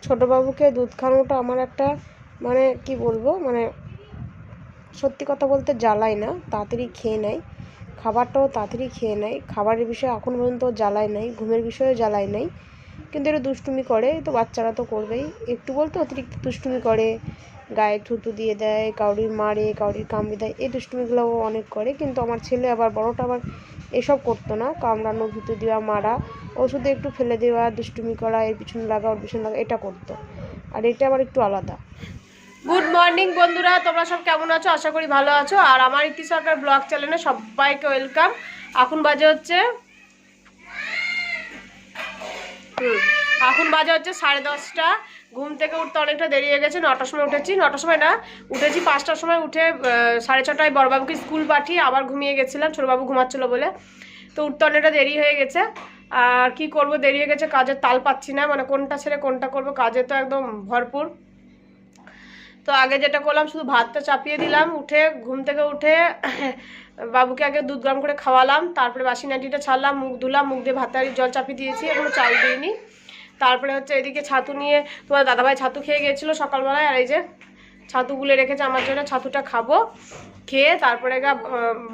ছোটো বাবুকে দুধ খাওয়ানোটা আমার একটা মানে কি বলবো, মানে সত্যি কথা বলতে জ্বালায় না, তাড়াতাড়ি খেয়ে নেয়, খাবারটাও তাড়াতাড়ি খেয়ে নেয়, খাবারের বিষয়ে এখন পর্যন্ত জ্বালায় নাই, ঘুমের বিষয়েও জ্বালায় নাই, কিন্তু একটু দুষ্টুমি করে, তো বাচ্চারা তো করবেই, একটু বলতে অতিরিক্ত দুষ্টুমি করে, গায়ে থুতু দিয়ে দেয়, কাউরির মারে, কাউরির কামড়ে দেয়, এই দুষ্টুমিগুলোও অনেক করে। কিন্তু আমার ছেলে আবার বড়টা আবার এসব করতো না, কামড়ানো, থুতু দেওয়া, মারা, ওষুধে একটু ফেলে দেওয়া, দুষ্টুমি করা, এর পিছনে লাগা, ওর পিছনে লাগা, এটা করতো। আর এটা আবার একটু আলাদা। গুড মর্নিং বন্ধুরা, তোমরা সব কেমন আছো? আশা করি ভালো আছো। আর আমার ইতি সরকার ব্লগ চ্যানেলে সবাইকে ওয়েলকাম। এখন বাজে হচ্ছে 10:30। ঘুম থেকে উঠতে অনেকটা দেরি হয়ে গেছে। 9টার সময় উঠেছি, 9টার সময় না, উঠেছি 5টার সময়। উঠে 6:30টায় বড়বাবুকে স্কুল পাঠিয়ে আবার ঘুমিয়ে গেছিলাম, ছোটবাবু ঘুমাচ্ছিলো বলে। তো উঠতে অনেকটা দেরি হয়ে গেছে। আর কি করব, দেরি হয়ে গেছে, কাজের তাল পাচ্ছি না, মানে কোনটা ছেড়ে কোনটা করবো, কাজে তো একদম ভরপুর। তো আগে যেটা করলাম, শুধু ভাতটা চাপিয়ে দিলাম, উঠে ঘুম থেকে উঠে বাবুকে আগে দুধ গরম করে খাওয়ালাম, তারপরে বাসি নাটিটা ছাড়লাম, মুখ ধুলাম, মুখ দিয়ে ভাতের জল চাপিয়ে দিয়েছি, এখনো চাল দিইনি। তারপরে হচ্ছে এদিকে ছাতু নিয়ে, তোমার দাদাভাই ছাতু খেয়ে গেছিলো সকালবেলায়, আর এই যে ছাতু গুলে রেখেছে আমার জন্য, ছাতুটা খাবো, খেয়ে তারপরে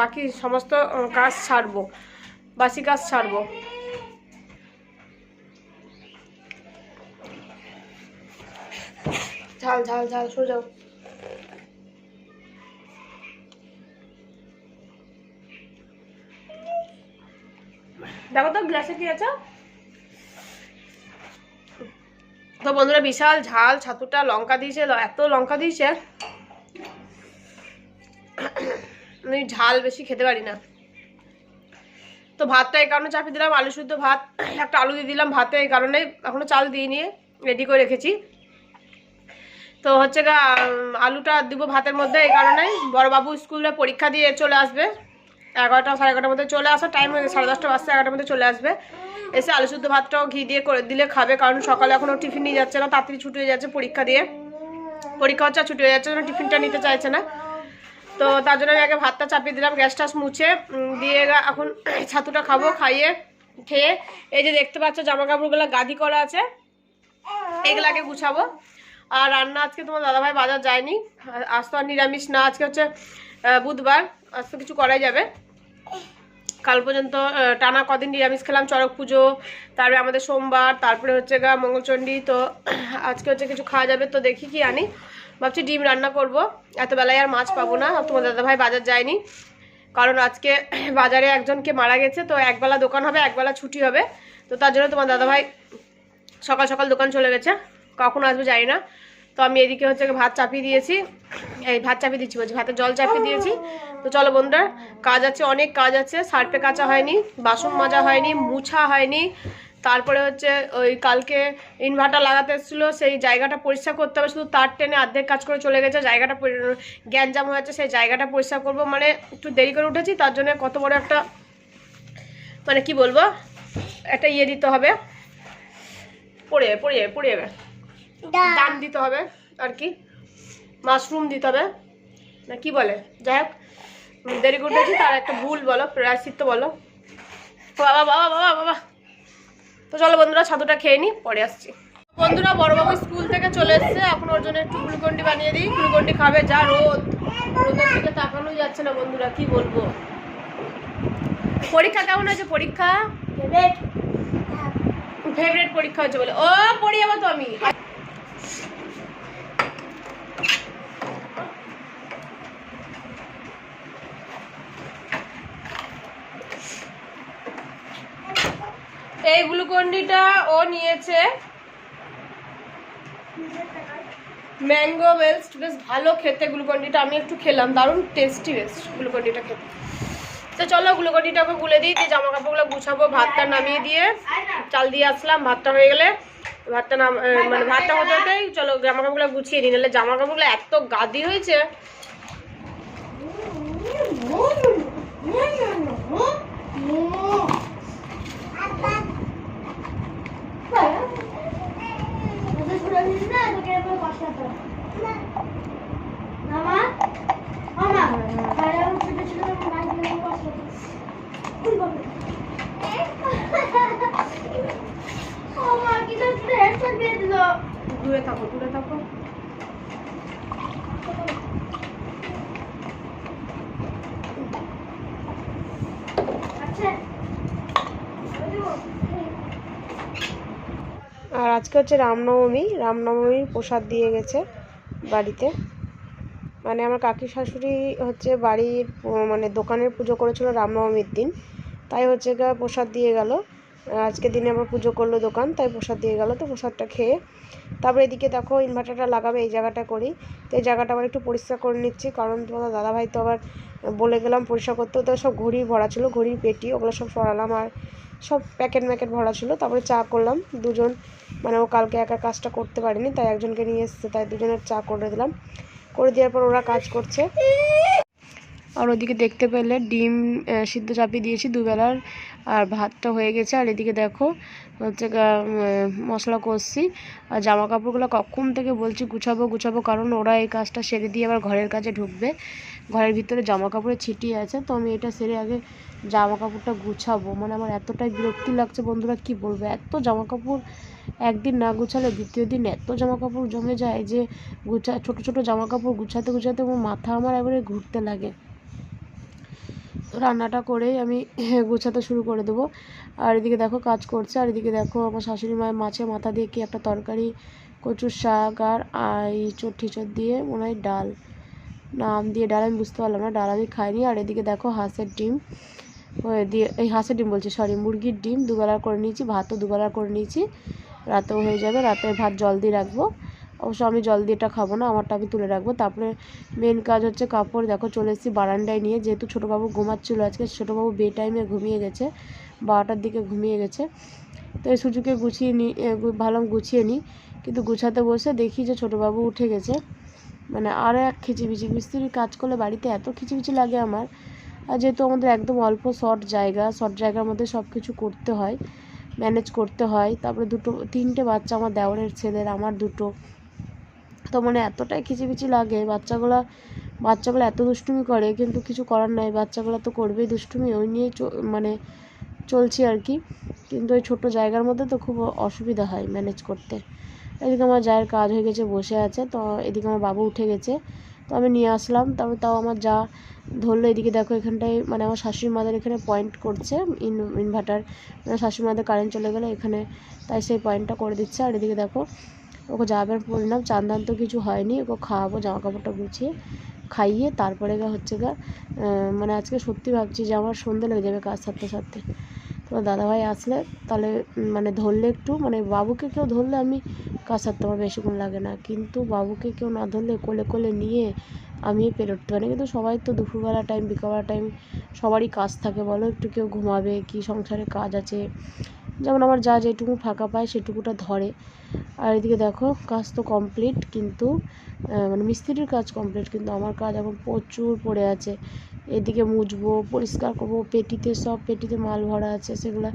বাকি সমস্ত কাজ ছাড়বো, বাসি কাজ ছাড়বো। ঝাল ঝাল ঝাল, সরে যাও। দেখো তো গ্লাসে কি আছে। তো বন্ধুরা, বিশাল ঝাল ছাতুটা, লঙ্কা দিয়েছে, এত লঙ্কা দিয়েছে, আমি ঝাল বেশি খেতে পারি না। তো ভাতটা এই কারণে চাপিয়ে দিলাম, আলু শুদ্ধ ভাত, একটা আলু দিয়ে দিলাম ভাতে, এই কারণে এখনো চাল দিয়ে নিয়ে রেডি করে রেখেছি। তো হচ্ছে আলুটা দিব ভাতের মধ্যে, এই কারণে বড়বাবু স্কুলে পরীক্ষা দিয়ে চলে আসবে, 11টা 11:30 মধ্যে চলে আসার টাইম হয়ে গেছে, 10:30 বাজছে, 11টার মধ্যে চলে আসবে। এসে আলু শুদ্ধ ভাতটাও ঘি দিয়ে করে দিলে খাবে, কারণ সকালে এখনও টিফিন নিয়ে যাচ্ছে না, তাড়াতাড়ি ছুটি হয়ে যাচ্ছে, পরীক্ষা দিয়ে পরীক্ষা হচ্ছে, ছুটি হয়ে যাচ্ছে, টিফিনটা নিতে চাইছে না। তো তার জন্য আমি আগে ভাতটা চাপিয়ে দিলাম, গ্যাস টাস মুছে দিয়ে এখন ছাতুটা খাবো, খাইয়ে খেয়ে এই যে দেখতে পাচ্ছ জামা কাপড়গুলো গাদি করা আছে, এগুলাকে গুছাবো। আর রান্না আজকে তোমার দাদাভাই বাজার যায়নি, আজ তো আর নিরামিষ না, আজকে হচ্ছে বুধবার, আজ তো কিছু করাই যাবে। কাল পর্যন্ত টানা কদিন নিরামিষ খেলাম, চড়ক পুজো, তারপরে আমাদের সোমবার, তারপরে হচ্ছে মঙ্গলচণ্ডী, তো আজকে হচ্ছে কিছু খাওয়া যাবে। তো দেখি কি আনি, ভাবছি ডিম রান্না করব, এত বেলায় আর মাছ পাবো না। তোমার দাদাভাই বাজার যায়নি, কারণ আজকে বাজারে একজনকে মারা গেছে, তো একবেলা দোকান হবে, একবেলা ছুটি হবে। তো তার জন্য তোমার দাদাভাই সকাল সকাল দোকান চলে গেছে, কখন আসবে জানি না। তো আমি এদিকে হচ্ছে ভাত চাপিয়ে দিয়েছি, এই ভাত চাপিয়ে দিচ্ছি বলছি, ভাতে জল চাপিয়ে দিয়েছি। তো চলো বন্ধুরা, কাজ আছে, অনেক কাজ আছে, সার্ফে কাচা হয়নি, বাসন মাজা হয়নি, মুছা হয়নি, তারপরে হচ্ছে ওই কালকে ইনভার্টার লাগাতে এসেছিলো, সেই জায়গাটা পরিষ্কার করতে হবে, শুধু তার টেনে অর্ধেক কাজ করে চলে গেছে, জায়গাটা গ্যাঞ্জাম হয়ে যাচ্ছে, সেই জায়গাটা পরিষ্কার করবো, মানে একটু দেরি করে উঠেছি, তার জন্য কত বড় একটা মানে কি বলবো, একটা ইয়ে দিতে হবে, পড়ে পড়ে পড়ে যাবে, দাম দিতে হবে আর কি, মাশরুম দিতে হবে না কি বলে, যাই হোক দেরি করে উঠেছি, তার একটা ভুল বলো, প্রায়শ্চিত্ত বলো। বাবা বাবা বাবা বাবা। তো চলো বন্ধুরা, ছাতুটা খেয়ে নিই, পরে আসছি। বন্ধুরা, বড়বাবু স্কুল থেকে চলে এসছে, এখন ওর জন্য একটু গ্লুকন্ডি বানিয়ে দিই, গ্লুকন্ডি খাবে, যা রোদ, রোদের দিকে তাকানোই যাচ্ছে না বন্ধুরা, কি বলবো। পরীক্ষা কেমন হয়েছে? পরীক্ষা ফেভারিট পরীক্ষা হয়েছে বলে, ও পড়ি যাবো তো আমি। এই গ্লুকন্ডিটা ও নিয়েছে ম্যাঙ্গো বেস্ট, বেশ ভালো খেতে গ্লুকন্ডিটা, আমি একটু খেলাম, দারুণ টেস্টি বেস্ট গ্লুকন্ডিটা খেতে। তো চলো গ্লুকন্ডিটাকে গুলে দিই, দিয়ে জামা কাপড়গুলো গুছাবো, ভাতটা নামিয়ে দিয়ে চাল দিয়ে আসলাম, ভাতটা হয়ে গেলে ভাতটা মানে ভাতটা হতে হতেই চলো জামা কাপড়গুলো গুছিয়ে নিই, নাহলে জামা কাপড়গুলো এত গাদি হয়েছে। দূরে থাকো, দূরে থাকো। আর আজকে হচ্ছে রামনবমীর প্রসাদ দিয়ে গেছে বাড়িতে। মানে আমার কাকি শাশুড়ি হচ্ছে বাড়ির মানে দোকানের পুজো করেছিল রামনবমীর দিন, তাই হচ্ছে প্রসাদ দিয়ে গেল। আজকে দিনে আবার পুজো করলো দোকান, তাই প্রসাদ দিয়ে গেল। তো প্রসাদটা খেয়ে তারপরে এদিকে দেখো ইনভার্টারটা লাগাবে এই জায়গাটা করি। তো এই জায়গাটা আবার একটু পরিষ্কার করে নিচ্ছি, কারণ তোমাদের দাদাভাই তো আবার বলে গেলাম পরিষ্কার করতে। তো সব ঘড়ি ভরা ছিল, ঘড়ির পেটি ওগুলো সব সরালাম, আর সব প্যাকেট ভরা ছিল। তারপরে চা করলাম দুজন, মানে ও কালকে একা কাজটা করতে পারেনি, তাই একজনকে নিয়ে এসছে, তাই দুজনের চা করে দিলাম। করে দেওয়ার পর ওরা কাজ করছে। আর ওদিকে দেখতে পেলে ডিম সিদ্ধ চাপিয়ে দিয়েছি দুবেলার, আর ভাতটা হয়ে গেছে। আর এদিকে দেখো হচ্ছে মশলা কষছি। আর জামা কাপড়গুলো কখন থেকে বলছি গুছাবো, কারণ ওরা এই কাজটা সেরে দিয়ে আবার ঘরের কাজে ঢুকবে। ঘরের ভিতরে জামা কাপড়ে ছিটিয়ে আছে, তো আমি এটা সেরে আগে জামা কাপড়টা গুছাবো। মানে আমার এতটাই বিরক্তি লাগছে বন্ধুরা, কি বলবো, এত জামা কাপড় একদিন না গুছালে দ্বিতীয় দিন এত জামা কাপড় জমে যায় যে ছোট জামা কাপড় গুছাতে আমার মাথা আমার এবারে ঘুরতে লাগে। রান্নাটা করেই আমি গুছাতে শুরু করে দেবো। আর এদিকে দেখো কাজ করছে। আর এদিকে দেখো আমার শাশুড়ি মায়ের মাছের মাথা দিয়ে কি একটা তরকারি, কচুর শাক আর ইঁচড় টিচড় দিয়ে মনে হয় ডাল, নাম দিয়ে ডাল আমি বুঝতে পারলাম না, ডাল আমি খাইনি। আর এদিকে দেখো হাঁসের ডিম দিয়ে, এই হাঁসের ডিম বলছি সরি, মুরগির ডিম দুবেলা করে নিয়েছি, ভাতও দুবেলা করে নিয়েছি, রাতেও হয়ে যাবে। রাতের ভাত জল দিয়ে রাখবো, অবশ্য আমি জল দিয়েটা খাবো না, আমারটা আমি তুলে রাখবো। তারপরে মেন কাজ হচ্ছে কাপড়। দেখো চলে এসেছি বারান্দায় নিয়ে, যেহেতু ছোটোবাবু ঘুমাচ্ছিলো আজকে, ছোটোবাবু বে টাইমে ঘুমিয়ে গেছে, 12টার দিকে ঘুমিয়ে গেছে। তো এই সুযোগে ভালো গুছিয়ে নিই, কিন্তু গুছাতে বসে দেখি যে ছোটোবাবু উঠে গেছে। মানে আরও এক খিচিবিচি, মিস্ত্রির কাজ করলে বাড়িতে এত খিচিবিচি লাগে আমার। আর যেহেতু আমাদের একদম অল্প শর্ট জায়গার মধ্যে সব কিছু করতে হয়, ম্যানেজ করতে হয়। তারপরে তিনটে বাচ্চা, আমার দেওরের ছেলের, আমার দুটো, তো মানে এতটাই খিচিবিচি লাগে। বাচ্চাগুলো এত দুষ্টুমি করে, কিন্তু কিছু করার নাই, বাচ্চাগুলো তো করবেই দুষ্টুমি, ওই নিয়েই মানে চলছি আর কি। কিন্তু ওই ছোট্ট জায়গার মধ্যে তো খুব অসুবিধা হয় ম্যানেজ করতে। এদিকে আমার জায়ের কাজ হয়ে গেছে, বসে আছে। তো এদিকে আমার বাবু উঠে গেছে, তো আমি নিয়ে আসলাম। তারপর তাও আমার যা ধরলো। এদিকে দেখো এখানটায় মানে আমার শাশুড়ি মাদের এখানে পয়েন্ট করছে ইনভার্টার, মানে শাশুড়ি মাদের কারেন্ট চলে গেলে এখানে, তাই সেই পয়েন্টটা করে দিচ্ছে। আর এদিকে দেখো ওকে জামা প্যান্ট পরলাম, চান তো কিছু হয়নি, ওকে খাওয়াবো, জামা কাপড়টা গুছিয়ে খাইয়ে তারপরে হচ্ছে মানে আজকে সত্যি ভাবছি যে আমার সন্ধে লেগে যাবে কাজ সারতে। তোমার দাদাভাই আসলে তাহলে মানে ধরলে একটু, মানে বাবুকে কেউ ধরলে আমি কাজ সারতে আমার বেশিক্ষণ লাগে না, কিন্তু বাবুকে কেউ না ধরলে কোলে নিয়ে আমি পেরোতে পারি। কিন্তু সবাই তো দুপুরবেলা টাইম, বিকালবেলা টাইম সবারই কাজ থাকে, বলো, একটু কেউ ঘুমাবে কি, সংসারে কাজ আছে। যেমন আমার যা যেটুকু ফাঁকা পায় সেটুকুটা ধরে। আর এদিকে দেখো কাজ তো কমপ্লিট, কিন্তু মানে মিস্ত্রির কাজ কমপ্লিট, কিন্তু আমার কাজ এখন প্রচুর পড়ে আছে। এদিকে মুছবো, পরিষ্কার করবো, পেটিতে মাল ভরা আছে, সেগুলো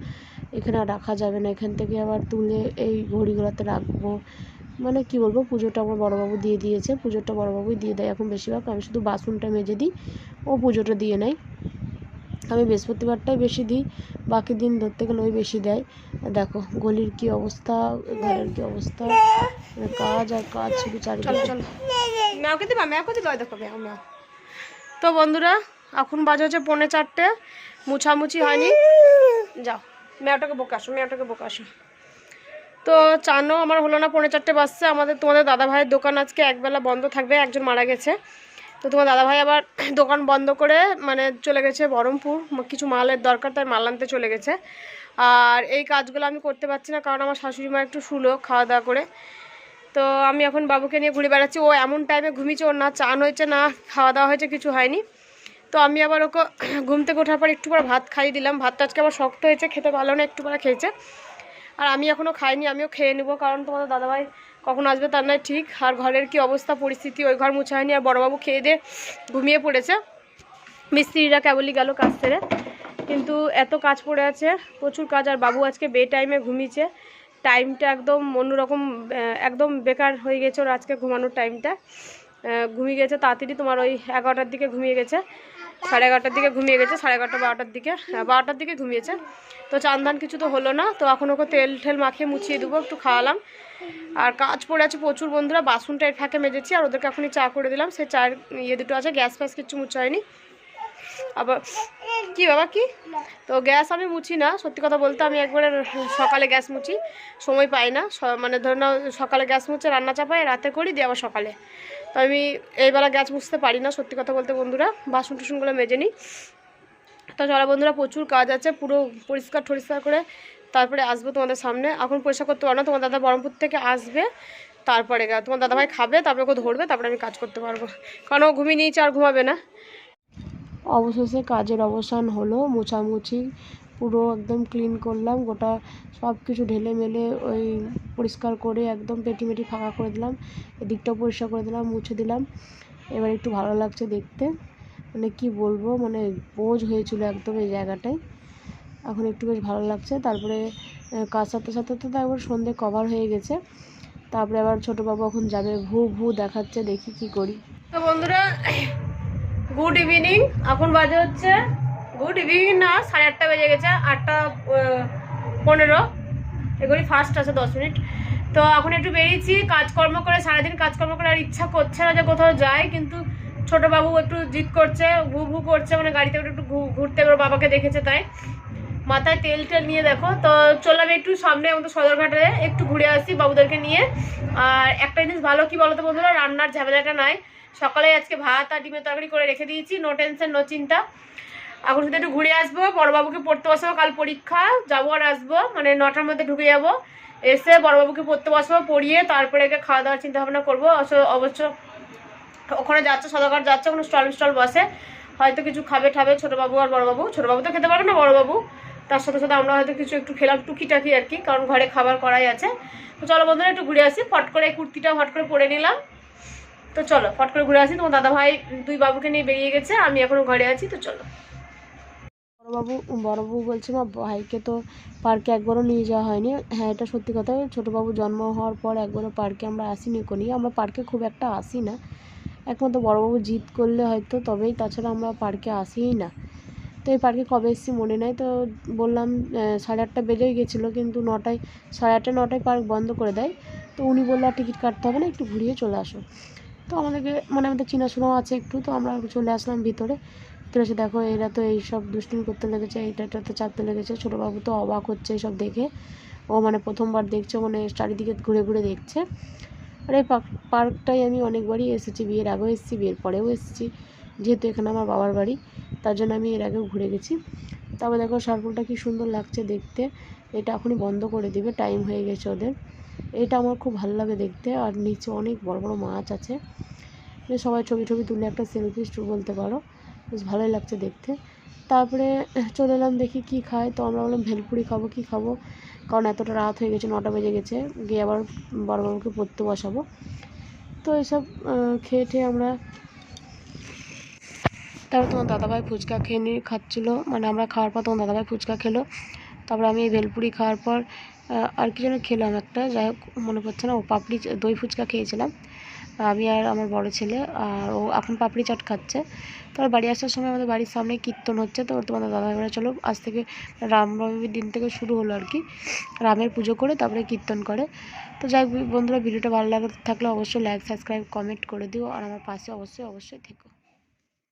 এখানে রাখা যাবে না, এখান থেকে আবার তুলে এই ঘড়িগুলোতে রাখবো। মানে কি বলবো, পুজোটা আমার বড়োবাবু দিয়ে দিয়েছে, পুজোটা বড়োবাবুই দিয়ে দেয় এখন বেশিরভাগ, আমি শুধু বাসনটা মেজে দিই, ও পুজোটা দিয়ে নেয়। আমি বৃহস্পতিবারটাই বেশি দিই, বাকি দিন ধরতে গেলে ওই বেশি দেয়। দেখো গলির কি অবস্থা, ঘরের কি অবস্থা, কাজ আর কাজ শুধু চারিদিকে। দেখো ম্যাও। তো বন্ধুরা এখন বাজে হচ্ছে 3:45, মুছামুছি হয়নি, যাও মেয়েটাকে বকে আসো। তো চানও আমার হলো না, 3:45 বাজছে। তোমাদের দাদাভাইয়ের দোকান আজকে একবেলা বন্ধ থাকবে, একজন মারা গেছে। তো তোমার দাদাভাই আবার দোকান বন্ধ করে মানে চলে গেছে বহরমপুর, কিছু মালের দরকার, তাই মাল আনতে চলে গেছে। আর এই কাজগুলো আমি করতে পারছি না, কারণ আমার শাশুড়ি মা একটু শুলো খাওয়া দাওয়া করে। তো আমি এখন বাবুকে নিয়ে ঘুরে বেড়াচ্ছি। ও এমন টাইমে ঘুমিয়েছে, ওর না চান হয়েছে না খাওয়া দাওয়া হয়েছে, কিছু হয়নি। তো আমি আবার ওকে ঘুম থেকে ওঠার পর একটু করে ভাত খাইয়ে দিলাম। ভাতটা আজকে আবার শক্ত হয়েছে, খেতে ভালো না, একটু করে খেয়েছে। আর আমি এখনও খাইনি, আমিও খেয়ে নেবো, কারণ তোমাদের দাদাভাই কখন আসবে তার নয় ঠিক। আর ঘরের কি অবস্থা পরিস্থিতি, ওই ঘর মুছা হয়নি, আর বড়োবাবু খেয়ে দিয়ে ঘুমিয়ে পড়েছে। মিস্ত্রিরা কেবলই গেল কাজ সেরে, কিন্তু এত কাজ পড়ে আছে, প্রচুর কাজ। আর বাবু আজকে বে টাইমে ঘুমিয়েছে, টাইমটা একদম অন্যরকম, একদম বেকার হয়ে গেছে ওর আজকে ঘুমানোর টাইমটা। ঘুমিয়ে গেছে তাড়াতাড়ি, তোমার ওই 11টার দিকে ঘুমিয়ে গেছে। 11:30টার দিকে ঘুমিয়ে গেছে, 11:30 12টার দিকে ঘুমিয়েছে। তো চান কিছু তো হলো না, তো এখন ওকে তেল ঠেল মাখিয়ে মুছিয়ে দেবো, একটু খাওয়ালাম। আর কাজ পড়ে আছে প্রচুর বন্ধুরা, বাসনটা এর ফাঁকে মেজেছি আর ওদেরকে এখনই চা করে দিলাম। সেই চায়ের দুটো আছে, গ্যাস ফ্যাস কিচ্ছু মুছা হয়নি। আবার কি বাবা কি, তো গ্যাস আমি মুছি না, সত্যি কথা বলতে আমি একবারে সকালে গ্যাস মুছি, সময় পাই না। মানে ধরে নাও সকালে গ্যাস মুছে রান্না চাপাই, রাতে করি দিয়ে আবার সকালে, তো আমি এইবেলা গ্যাস মুছতে পারি না সত্যি কথা বলতে বন্ধুরা। বাসন টুসনগুলো মেজে নিই। তো চলো বন্ধুরা, প্রচুর কাজ আছে, পুরো পরিষ্কার করে তারপরে আসবো তোমাদের সামনে। এখন পরিষ্কার করতে পারো না, তোমার দাদা বহরমপুর থেকে আসবে, তারপরে তোমার দাদাভাই খাবে, তারপরে ওকে ধরবে, তারপরে আমি কাজ করতে পারবো, কারণ ও ঘুমিয়ে নিয়েছে আর ঘুমাবে না। অবশেষে কাজের অবসান হলো, মোছামুছি পুরো একদম ক্লিন করলাম, গোটা সব কিছু ঢেলে মেলে ওই পরিষ্কার করে একদম পেটিমেটি ফাঁকা করে দিলাম, এদিকটাও পরিষ্কার করে দিলাম, মুছে দিলাম। এবার একটু ভালো লাগছে দেখতে, মানে কি বলবো, মানে বোঝ হয়েছিল একদম এই জায়গাটায়, এখন একটু বেশ ভালো লাগছে। তারপরে কাজ সাথে তো একবার সন্ধে কভার হয়ে গেছে। তারপরে আবার ছোটো বাবু এখন যাবে, ভু দেখাচ্ছে, দেখি কি করি। তো বন্ধুরা গুড ইভিনিং, এখন বাজে হচ্ছে গুড ইভিনিং না 8:30 বেজে গেছে, 8:15, এগুলি ফার্স্ট আছে 10 মিনিট। তো এখন একটু বেরিয়েছি, কাজকর্ম করে সারাদিন কাজকর্ম করে আর ইচ্ছা করছে না যে কোথাও যাই, কিন্তু ছোটো বাবু একটু জিদ করছে, ভু করছে, মানে গাড়িতে একটু ঘুরতে, ওর বাবাকে দেখেছে তাই মাথায় তেল নিয়ে দেখো। তো চললাম একটু সামনে আমাদের সদরঘাটে একটু ঘুরে আসি বাবুদেরকে নিয়ে। আর একটা জিনিস ভালো কি বলতো বন্ধুরা, রান্নার ঝামেলাটা নাই, সকালে আজকে ভাত আর ডিমের তরকারি করে রেখে দিয়েছি, নো টেনশন নো চিন্তা। এখন শুধু একটু ঘুরে আসবো, বড়বাবুকে পড়তে বসাবো, কাল পরীক্ষা, যাবো আর আসবো, মানে 9টার মধ্যে ঢুকে যাবো, এসে বড়বাবুকে পড়তে বসাবো, পড়িয়ে তারপরে খাওয়া দাওয়ার চিন্তা ভাবনা করবো। অবশ্য ওখানে যাচ্ছে, সদরঘাট যাচ্ছে, ওখানে স্টল বসে, হয়তো কিছু খাবে ছোটোবাবু আর বড়বাবু। ছোটোবাবু তো খেতে পারবে না, বড়বাবু, তার সাথে সাথে আমরা হয়তো কিছু একটু খেলাম টুকিটাকি আর কি, কারণ ঘরে খাবার করাই আছে। তো চলো বন্ধুরা একটু ঘুরে আসি, ফট করে কুর্তিটা ফট করে পরে নিলাম। তো চলো ফট করে ঘুরে আসি, তোমার দাদাভাই 2 বাবুকে নিয়ে বেরিয়ে গেছে, আমি এখনো ঘরে আছি। তো চলো। বড়বাবু বলছে মা ভাইকে তো পার্কে একবারও নিয়ে যাওয়া হয়নি। হ্যাঁ, এটা সত্যি কথা, ছোটোবাবু জন্ম হওয়ার পর একবারও পার্কে আমরা আসিনি, আমরা পার্কে খুব একটা আসি না, একমাত্র বড়বাবু জিদ করলে হয়তো তবেই, তাছাড়া আমরা পার্কে আসিই না। তো এই পার্কে কবে এসেছি মনে নাই, তো বললাম 8:30 বেজেই গেছিলো, কিন্তু 9টায় 8:30 9টায় পার্ক বন্ধ করে দেয়। তো উনি বললো আর টিকিট কাটতে হবে না, একটু ঘুরিয়ে চলে আসো। তো আমাদেরকে মানে আমাদের চেনাশোনাও আছে একটু, তো আমরা চলে আসলাম ভিতরে এসে দেখো এরা তো এইসব দুষ্টুমি করতে লেগেছে, এইটাতে চাপতে লেগেছে। ছোটোবাবু তো অবাক হচ্ছে এইসব দেখে, ও মানে প্রথমবার দেখছে, মানে চারিদিকে ঘুরে দেখছে। আর এই পার্কটাই আমি অনেকবারই এসেছি, বিয়ের আগেও এসেছি, বিয়ের পরেও এসেছি, যেহেতু এখানে আমার বাবার বাড়ি, তার জন্য আমি এর আগেও ঘুরে গেছি। তারপর দেখো সার্কুলটা কি সুন্দর লাগছে দেখতে, এটা এখনই বন্ধ করে দিবে, টাইম হয়ে গেছে ওদের। এটা আমার খুব ভালো লাগে দেখতে, আর নিচে অনেক বড় বড় মাছ আছে, সবাই ছবি তুলে একটা সেলফি স্টু বলতে পারো, বেশ ভালোই লাগছে দেখতে। তারপরে চলে এলাম দেখি কি খায়, তো আমরা বললাম ভেলপুরি খাবো, কি খাবো, কারণ এতটা রাত হয়ে গেছে, 9টা বেজে গেছে, গিয়ে আবার বড়বাবুকে পড়তে বসাবো। তো এসব খেয়ে আমরা, তারপর তোমার দাদাভাই ফুচকা খাচ্ছিলো, মানে আমরা খাওয়ার পর তোমার দাদাভাই ফুচকা খেলো, তারপর আমি এই ভেলপুরি খাওয়ার পর আর কি যেন খেলাম একটা, যাই হোক মনে পড়ছে না, ও পাপড়ি দই ফুচকা খেয়েছিলাম আমি আর আমার বড় ছেলে, আর ও এখন পাপড়ি চাট খাচ্ছে। তারপর বাড়ি আসার সময় আমাদের বাড়ির সামনে কীর্তন হচ্ছে, তো তোমাদের দাদাভাইরা চলো আজ থেকে রামনবমীর দিন থেকে শুরু হলো আর কি, রামের পুজো করে তারপরে কীর্তন করে। তো যাই বন্ধুরা, ভিডিওটা ভালো থাকলে অবশ্যই লাইক সাবস্ক্রাইব কমেন্ট করে দিও, আর আমার পাশে অবশ্যই থেকো।